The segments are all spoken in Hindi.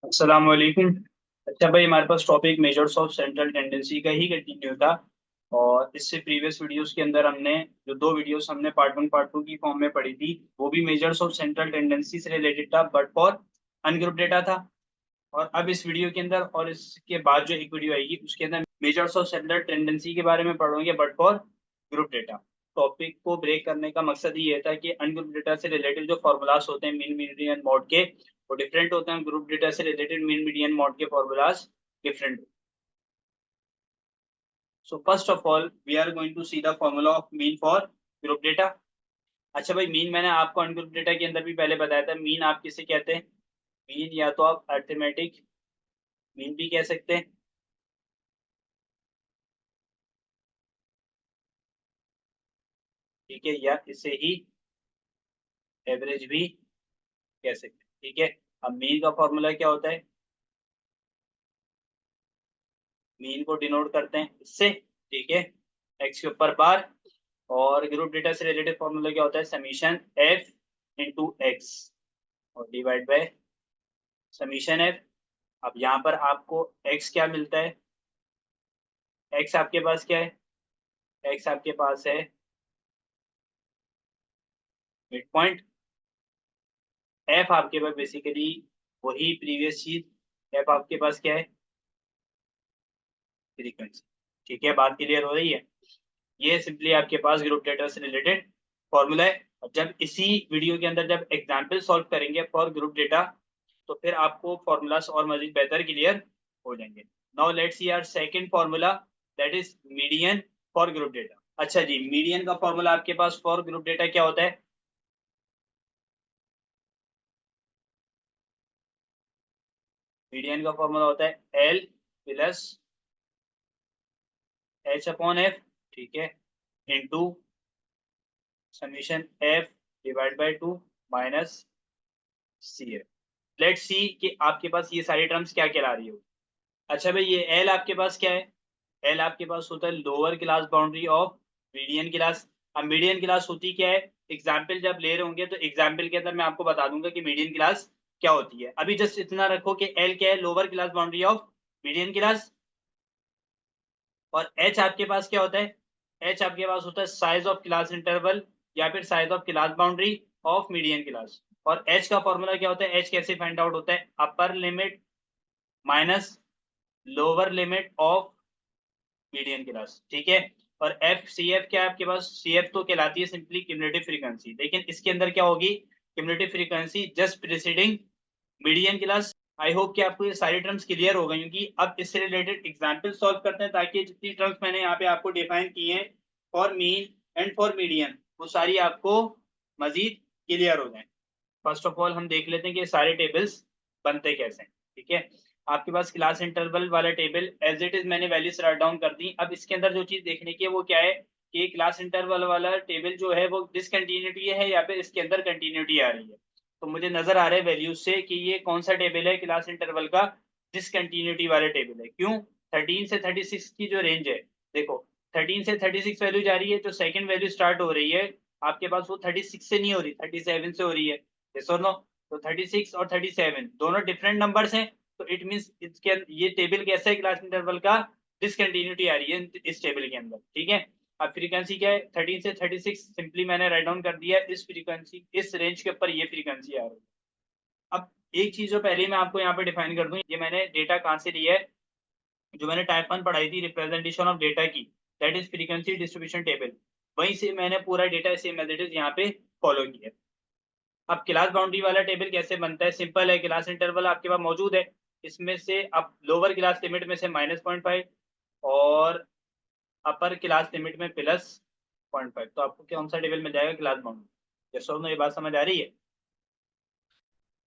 अस्सलाम वालेकुम। अच्छा भाई, हमारे पास topic measures of central tendency का ही कंटिन्यू था। और इससे प्रीवियस वीडियोस के अंदर हमने जो दो वीडियोस हमने पार्ट वन पार्ट टू की फॉर्म में पढ़ी थी, वो भी मेजर्स ऑफ सेंट्रल टेंडेंसी से रिलेटेड था, बट फॉर अनग्रुप डेटा था। और अब इस वीडियो के अंदर और इसके बाद जो एक वीडियो आएगी उसके अंदर मेजर्स ऑफ सेंट्रल टेंडेंसी के बारे में पढ़ोगे, but for group data. Topic को ब्रेक करने का मकसद ये था कि अनग्रुप डेटा से रिलेटेड जो फॉर्मूलाज होते हैं मीन मीडियन मॉड के, वो डिफरेंट होते हैं। ग्रुप डेटा से रिलेटेड मीन मीडियन मॉड के formulas different. So first of all we are going to see the formula of mean for group data. अच्छा भाई, मीन मैंने आपको अनग्रुप डेटा के अंदर भी पहले बताया था। मीन आप किसे कहते हैं? मीन या तो आप अर्थमेटिक मीन भी कह सकते हैं, ठीक है, या इसे ही एवरेज भी कह सकते हैं, ठीक है। अब मीन का फॉर्मूला क्या होता है? मीन को डिनोट करते हैं इससे, ठीक है, एक्स के ऊपर बार। और ग्रुप डेटा से रिलेटेड फॉर्मूला क्या होता है? समीशन एफ इंटू एक्स और डिवाइड बाय समीशन एफ। अब यहाँ पर आपको एक्स क्या मिलता है? एक्स आपके पास क्या है? एक्स आपके पास है मिड पॉइंट। एफ आपके पास बेसिकली वही प्रीवियस चीज, एफ आपके पास क्या है? फ्रीक्वेंसी। ठीक है, बात क्लियर हो रही है? ये सिंपली आपके पास ग्रुप डेटा से रिलेटेड फॉर्मूला है। और जब इसी वीडियो के अंदर जब एग्जाम्पल सॉल्व करेंगे फॉर ग्रुप डेटा, तो फिर आपको फॉर्मूलास और मजीद बेहतर क्लियर हो जाएंगे। Now let's see our second formula, that is median for group data. अच्छा जी, मीडियन का फॉर्मूला आपके पास फॉर ग्रुप डेटा क्या होता है? मीडियन का फॉर्मूला होता है L plus H upon F, ठीक है, into summation F divide by two minus C F. Let's see कि आपके पास ये सारी टर्म्स क्या कहला रही हो। अच्छा भाई, ये एल आपके पास क्या है? एल आपके पास होता है lower class boundary of median class. अब मीडियन क्लास होती क्या है? एग्जाम्पल जब ले रहे होंगे तो एग्जाम्पल के अंदर मैं आपको बता दूंगा कि मीडियन क्लास क्या होती है। अभी जस्ट इतना रखो कि एल क्या है? Lower class boundary of median class. और एच आपके पास क्या होता है? एच आपके पास होता है साइज ऑफ क्लास इंटरवल या फिर size of class boundary of median class. और एच का फॉर्मूला क्या होता है? एच कैसे फाइंड आउट होता है? अपर limit minus lower limit of median class, ठीक है। और एफ सी एफ क्या है आपके पास? सी एफ तो कहलाती है सिंपली क्यूमुलेटिव फ्रीक्वेंसी, लेकिन इसके अंदर क्या होगी? Cumulative frequency just preceding median class. I hope कि आपको ये सारी टर्म्स क्लियर हो गई होंगी। अब इससे रिलेटेड एग्जांपल सॉल्व करते हैं ताकि जितनी टर्म्स मैंने यहाँ पे आपको डिफाइन की हैं for mean and for median, वो सारी आपको मजीद क्लियर हो जाए। फर्स्ट ऑफ ऑल हम देख लेते हैं कि सारे टेबल्स बनते कैसे हैं, ठीक है। आपके पास क्लास इंटरवल वाला टेबल एज इट इज मैंने वैल्यूज राइट डाउन कर दी। अब इसके अंदर जो चीज देखने की है वो क्या है कि क्लास इंटरवल वाला टेबल जो है वो डिसकंटिन्यूटी है या फिर इसके अंदर कंटिन्यूटी आ रही है। तो मुझे नजर आ रहा है वैल्यूज से कि ये कौन सा टेबल है क्लास इंटरवल का डिसकंटिन्यूटी वाले टेबल है। क्यों? 13 से 36 की जो रेंज है, देखो 13 से 36 वैल्यू जा रही है, जो सेकंड वैल्यू स्टार्ट हो रही है आपके पास वो 36 से नहीं हो रही, 37 से हो रही है। यस और नो? तो 36 और 37 दोनों डिफरेंट नंबर्स हैं। तो इट मींस इसके ये टेबल कैसा है क्लास इंटरवल का? डिसकंटिन्यूटी आ रही है इस टेबल के अंदर, ठीक है। अब फ्रीक्वेंसी क्या है? 13 से 36 सिंपली मैंने राइट डाउन कर दिया। इस फ्रीक्वेंसी इस रेंज के ऊपर ये फ्रीक्वेंसी आ रही है। अब एक चीज जो पहले मैं आपको यहाँ पे डिफाइन कर दूं, ये मैंने डेटा कहाँ से लिया है? जो मैंने टाइप 1 पढ़ाई थी रिप्रेजेंटेशन ऑफ डेटा की, that is frequency distribution table, वहीं से मैंने पूरा data same as it is यहाँ पे फॉलो किया। अब क्लास बाउंड्री वाला टेबल कैसे बनता है? सिंपल है, क्लास इंटरवल आपके पास मौजूद है, इसमें से अब लोअर क्लास लिमिट में से -0.5 और अपर क्लास लिमिट में +0.5, तो आपको कौन सा टेबल मिल जाएगा? Class boundary. यस और नो, ये बात समझ आ रही है?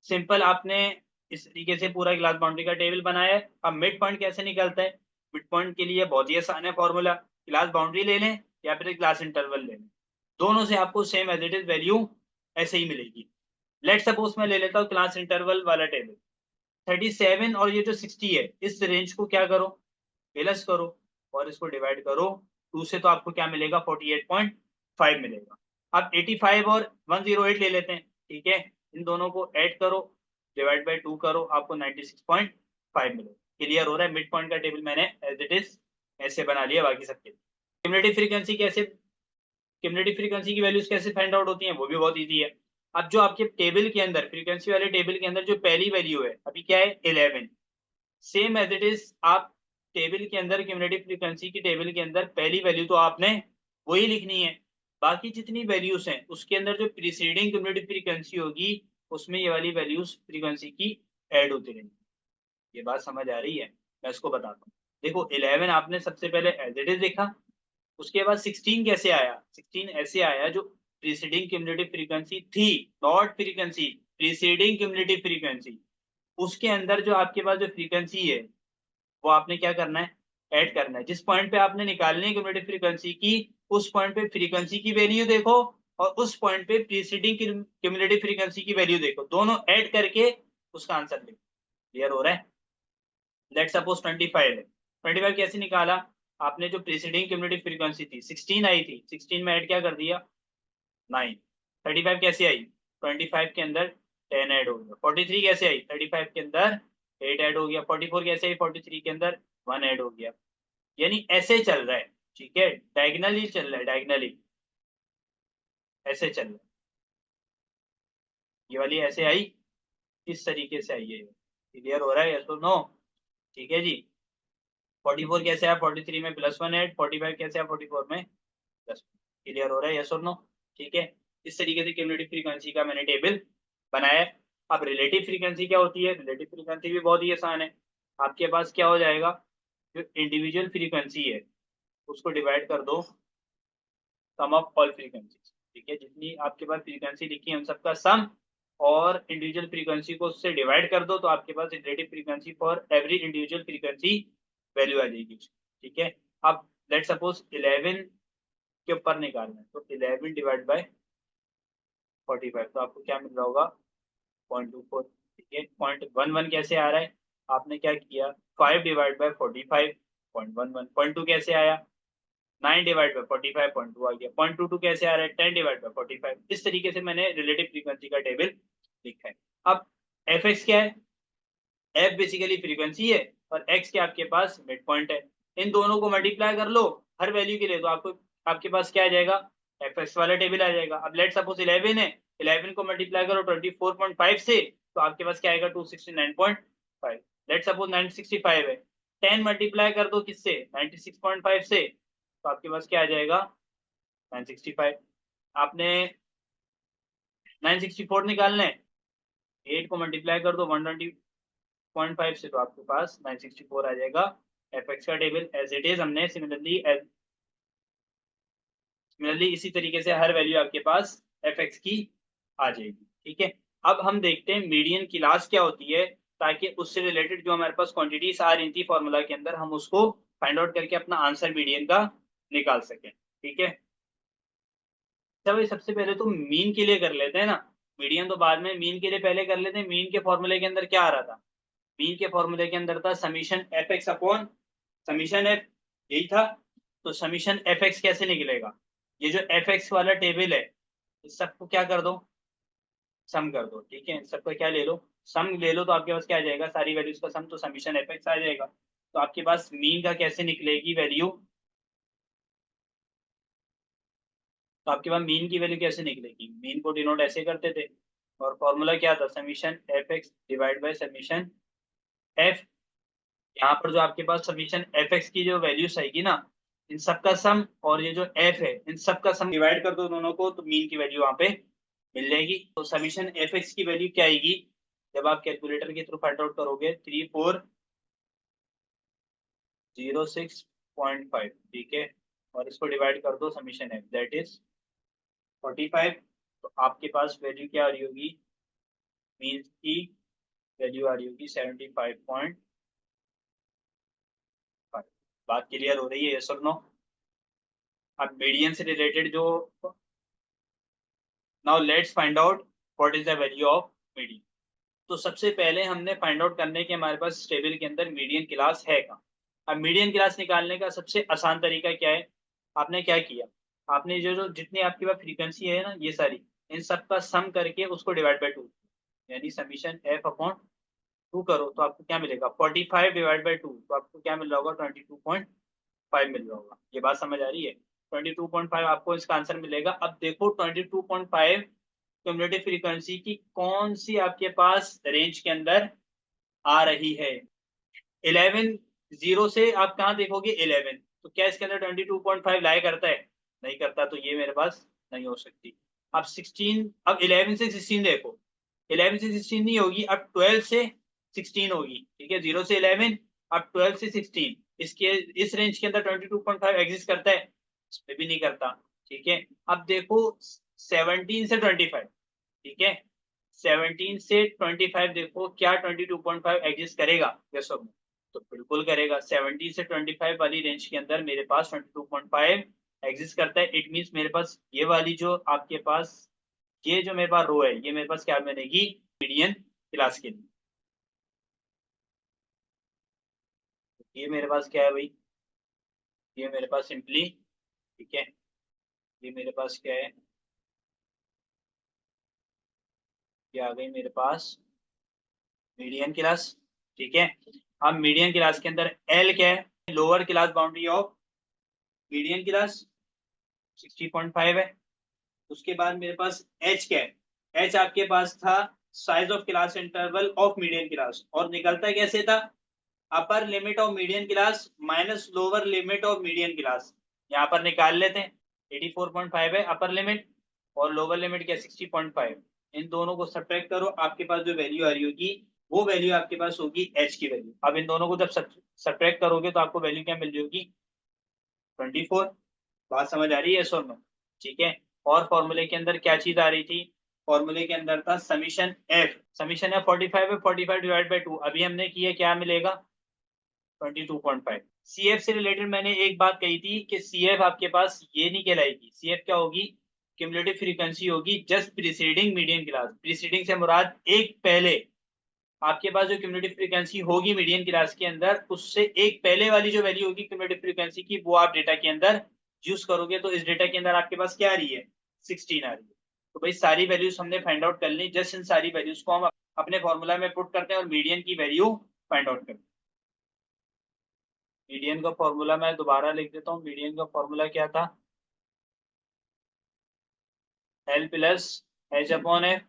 सिंपल, आपने इस तरीके से पूरा क्लास बाउंड्री का टेबल बनाया है। अब मिड पॉइंट कैसे निकलता है? मिड पॉइंट के लिए बहुत ही आसान है फॉर्मूला, क्लास बाउंड्री ले लें या फिर क्लास इंटरवल ले लें, दोनों से आपको same as it is value ऐसे ही मिलेगी। लेट सपोज मैं ले लेता हूँ क्लास इंटरवल वाला टेबल। 37 और ये जो 60 है, इस रेंज को क्या करो? प्लस करो और इसको डिवाइड करो 2 से, तो आपको क्या मिलेगा? 48.5 मिलेगा। अब 85 और 108 ले लेते हैं, ठीक है, इन दोनों को ऐड करो डिवाइड बाय 2 करो, आपको 96.5 मिलेगा। क्लियर हो रहा है? मिड पॉइंट का टेबल मैंने एज इट इज ऐसे बना लिया बाकी सबके। क्यूमुलेटिव फ्रीक्वेंसी कैसे, क्यूमुलेटिव फ्रीक्वेंसी की वैल्यूज कैसे फाइंड आउट होती हैं, वो भी बहुत इजी है। अब जो आपके टेबल के अंदर, फ्रीक्वेंसी वाले टेबल के अंदर जो पहली वैल्यू है अभी क्या है 11, सेम एज इट इज आप टेबल के अंदर क्यूमुलेटिव फ्रीक्वेंसी की टेबल के अंदर पहली वैल्यू तो आपने वही लिखनी है, बाकी जितनी वैल्यूज हैं उसके अंदर जो प्रीसीडिंग क्यूमुलेटिव फ्रीक्वेंसी होगी उसमें ये वाली वैल्यूज फ्रीक्वेंसी की ऐड होती रहेंगी। ये बात समझ आ रही है? मैं इसको बताता हूँ। देखो 11 आपने सबसे पहले एज इट इज लिखा, उसके बाद 16 कैसे आया, 16 ऐसे आया जो प्रीसीडिंग क्यूमुलेटिव फ्रीक्वेंसी थी, not frequency, preceding cumulative frequency, उसके अंदर जो आपके पास जो फ्रीक्वेंसी है वो आपने क्या करना है, ऐड करना है। जिस पॉइंट पे आपने निकालनी है क्यूमुलेटिव फ्रीक्वेंसी की, उस पॉइंट पे फ्रीक्वेंसी की वैल्यू देखो और उस पॉइंट पे प्रीसीडिंग क्यूमुलेटिव फ्रीक्वेंसी की वैल्यू देखो, दोनों ऐड करके उसका आंसर लिखो। क्लियर हो रहा है? लेट सपोज 25 है, 25 कैसे निकाला, आपने जो प्रीसीडिंग क्यूमुलेटिव फ्रीक्वेंसी थी 16 आई थी, 16 में ऐड क्या कर दिया 9, 35 कैसे आई, 25 के अंदर 10 ऐड हो गया, 43 कैसे आई 35 के अंदर 8 ऐड हो गया, 44 कैसे आई 43 के अंदर 1 ऐड हो गया। यानी ऐसे चल रहा है, ठीक है, डायगनली चल रहा है, डायगनली ऐसे चल रहा है। ये वाली ऐसे आई, इस तरीके से आई है। क्लियर हो रहा है? यस और नो? ठीक है जी। 44 कैसे आया 43 में +1 ऐड, 45 कैसे आया 44 में प्लस। क्लियर हो रहा है? यस और नो? ठीक है। इस तरीके से क्यूमुलेटिव फ्रीक्वेंसी का मैंने टेबल बनाया है। अब रिलेटिव फ्रीक्वेंसी क्या होती है, रिलेटिव फ्रीक्वेंसी भी बहुत ही आसान है। आपके पास क्या हो जाएगा, जो इंडिविजुअल फ्रीक्वेंसी है उसको डिवाइड कर दो सम ऑफ ऑल फ्रीक्वेंसी। ठीक है, जितनी आपके पास फ्रीक्वेंसी लिखी है उन सबका सम, और इंडिविजुअल फ्रीक्वेंसी को उससे डिवाइड कर दो तो आपके पास relative frequency for every individual frequency value आ जाएगी। ठीक है। अब लेट सपोज 11 के ऊपर निकालना है, तो 11 डिवाइड बाय 45, तो आपको क्या मिल रहा होगा 0.24। ठीक है। 0.11 कैसे आ रहा है, आपने क्या किया 5 डिवाइड बाय 45, 0.11। 0.2 कैसे आया 9 डिवाइड बाय 45, 0.2 आ गया। 0.22 कैसे आ रहा है 10 डिवाइड बाय 45। इस तरीके से मैंने रिलेटिव फ्रीक्वेंसी का टेबल लिखा है। अब एफ एक्स क्या है, एफ बेसिकली फ्रीक्वेंसी है और एक्स के आपके पास मिड पॉइंट है। इन दोनों को मल्टीप्लाई कर लो हर वैल्यू के लिए, तो आपको आपके पास क्या आ जाएगा, एफ एक्स वाला टेबल आ जाएगा। अब लेट सपोज 11 है, 11 को मल्टीप्लाई करो 24.5 से, तो आपके पास क्या आएगा 269.5। लेट सपोज 965 है, 10 मल्टीप्लाई कर दो किससे 96.5 से, तो आपके पास क्या आ जाएगा 965। आपने 964 निकालना है, 8 को मल्टीप्लाई कर दो 120.5 से, तो आपके पास 964 आ जाएगा। एफ एक्स का टेबल एज इट इज हमने सिमिलरली इसी तरीके से हर वैल्यू आपके पास एफ एक्स की आ जाएगी। ठीक है। अब हम देखते हैं मीडियन क्लास क्या होती है, ताकि उससे रिलेटेड जो हमारे पास क्वांटिटीज आ रही थी फॉर्मूला के अंदर, हम उसको फाइंड आउट करके अपना आंसर मीडियन का निकाल सकें। ठीक है। अच्छा भाई, सबसे पहले तो मीन के लिए कर लेते हैं ना, मीडियन तो बाद में, मीन के लिए पहले कर लेते हैं। मीन के फॉर्मूले के अंदर क्या आ रहा था, मीन के फॉर्मूले के अंदर था summation F x upon summation F, यही था। तो समीशन एफ एक्स कैसे निकलेगा, ये जो एफ एक्स वाला टेबल है इस सबको क्या कर दो, सम कर दो। ठीक है, इन सबका क्या ले लो, सम ले लो, तो आपके पास क्या आ जाएगा सारी वैल्यूज का सम, तो समीशन एफ एक्स आ जाएगा। तो आपके पास मीन का कैसे निकलेगी वैल्यू, तो आपके पास मीन की वैल्यू कैसे निकलेगी, मीन को डिनोट ऐसे करते थे और फॉर्मूला क्या था summation F x divide by summation F. यहाँ पर जो आपके पास समीशन एफ एक्स की जो वैल्यूज आएगी ना, इन सबका सम, और ये जो एफ है इन सबका सम डिवाइड कर दो दोनों को, तो मीन की वैल्यू वहां पे मिल जाएगी। तो समीशन एफ एक्स की वैल्यू क्या आएगी, जब आप कैलकुलेटर के थ्रू फाइंड आउट करोगे 3406.5। ठीक है, और इसको डिवाइड कर दो समीशन एफ दैट इज 45, तो आपके पास वैल्यू क्या आ रही होगी, मीन की वैल्यू आ रही होगी 75.5। बात क्लियर हो रही है, यस और नो? अब मीडियन से रिलेटेड जो, now let's find out what is the value of median. तो सबसे पहले हमने फाइंड आउट करने के हमारे पास टेबल के अंदर मीडियन क्लास है कहाँ। अब मीडियन क्लास निकालने का सबसे आसान तरीका क्या है, आपने क्या किया, आपने जो जो जितनी आपके पास फ्रीक्वेंसी है ना ये सारी, इन सब का सम करके उसको डिवाइड बाय 2, यानी समीशन एफ अपॉन 2 करो तो आपको क्या मिलेगा 45 डिवाइड बाई 2, तो आपको क्या मिल रहा होगा 22.5 मिल रहा होगा। ये बात समझ आ रही है? 22.5 आपको इसका आंसर मिलेगा। अब देखो 22.5 क्यूमुलेटिव फ्रीक्वेंसी की कौन सी आपके पास रेंज के अंदर आ रही है। 11 0 से आप कहाँ देखोगे 11, तो क्या इसके अंदर 22.5 लाई करता है? नहीं करता, तो ये मेरे पास नहीं हो सकती। अब 16, अब 11 से 16 देखो, 11 से 16 नहीं होगी, अब 12 से 16 होगी। ठीक है, 0 से 11, अब 12 से 16, इसके इस रेंज के अंदर 22.5 एग्जिस्ट करता है? इसमें भी नहीं करता। ठीक है, अब देखो 17 से 25, ठीक है, 17 से 25 देखो क्या 22.5 एग्जिस्ट करेगा? यस और नो? तो बिल्कुल करेगा। 17 से 25 वाली रेंज के अंदर मेरे पास 22.5 एग्जिस्ट करता है। इट मींस मेरे पास ये वाली जो आपके पास, ये जो मेरे पास रो है, ये मेरे पास क्या बनेगी? मीडियन क्लास के लिए। ये मेरे पास क्या है भाई? ये मेरे पास सिंपली, ठीक है, ये मेरे पास क्या है? ये आ गई मेरे पास मीडियन क्लास। ठीक है, अब मीडियन क्लास के अंदर एल क्या है? Lower class boundary of median class 60.5 है। उसके बाद मेरे पास एच क्या है? एच आपके पास था size of class interval of median class, और निकलता कैसे था? Upper limit of median class minus lower limit of median class. यहाँ पर निकाल लेते हैं। 84.5 है अपर लिमिट, और लोअर लिमिट क्या 60.5। इन दोनों को सब्ट्रैक्ट करो, आपके पास जो वैल्यू आ रही होगी वो वैल्यू आपके पास होगी एच की वैल्यू। अब इन दोनों को जब सब्ट्रैक्ट करोगे तो आपको वैल्यू क्या मिल रही होगी? 24। बात समझ आ रही है सर में? ठीक है, और फॉर्मूले के अंदर क्या चीज आ रही थी? फॉर्मूले के अंदर था समीशन एफ। समीशन एफ 45 है, 45 डिवाइड बाई 2 अभी हमने किया, क्या मिलेगा? 22.5। सीएफ से रिलेटेड मैंने एक बात कही थी कि सीएफ आपके पास ये नहीं कहलाएगी। सीएफ क्या होगी? क्यूमुलेटिव फ्रीक्वेंसी होगी just preceding median class. Preceding से मुराद एक पहले, आपके पास जो क्यूमुलेटिव फ्रीक्वेंसी होगी मीडियन क्लास के अंदर, उससे एक पहले वाली जो वैल्यू होगी क्यूमुलेटिव फ्रीक्वेंसी की, वो आप डेटा के अंदर यूज करोगे। तो इस डेटा के अंदर आपके पास क्या आ रही है? 16 आ रही है। तो भाई सारी वैल्यूज हमने फाइंड आउट कर ली। जस्ट इन सारी वैल्यूज को हम अपने फॉर्मूला में पुट करते हैं और मीडियन की वैल्यू फाइंड आउट करते हैं। मीडियन का फॉर्मूला मैं दोबारा लिख देता हूँ। मीडियन का फॉर्मूला क्या था? L plus H upon F.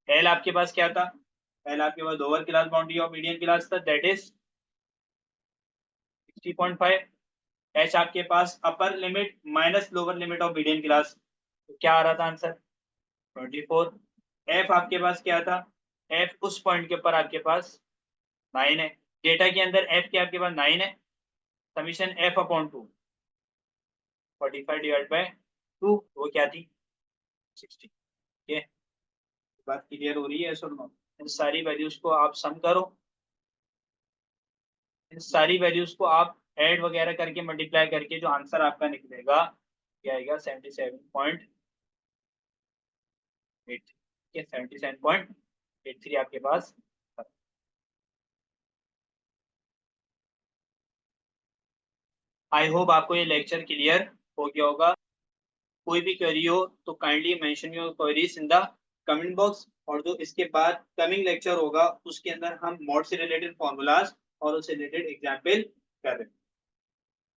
L आपके पास क्या था? एल आपके पास lower class boundary of median class था, दैट इज 60.5। एच आपके पास upper limit minus lower limit of median class, तो क्या आ रहा था आंसर? 24। एफ आपके पास क्या था? एफ उस पॉइंट के ऊपर आपके पास 9 है। डेटा के अंदर एफ के आपके पास 9 है। Summation F upon 2, 45 divide by 2, वो क्या थी? 60। ठीक है, बात क्लियर हो रही है? सुनो, इन सारी वैल्यूज को आप सम करो, इन सारी वैल्यूज को आप ऐड वगैरह करके मल्टीप्लाई करके जो आंसर आपका निकलेगा क्या आएगा? 77.83। ठीक है, 77.83 आपके पास। आई होप आपको ये लेक्चर क्लियर हो गया होगा। कोई भी क्वेरी हो तो kindly mention your queries in the comment box, और जो इसके बाद कमिंग लेक्चर होगा उसके अंदर हम मॉड से रिलेटेड फॉर्मूलाज और उससे रिलेटेड एग्जाम्पल कर रहे हैं।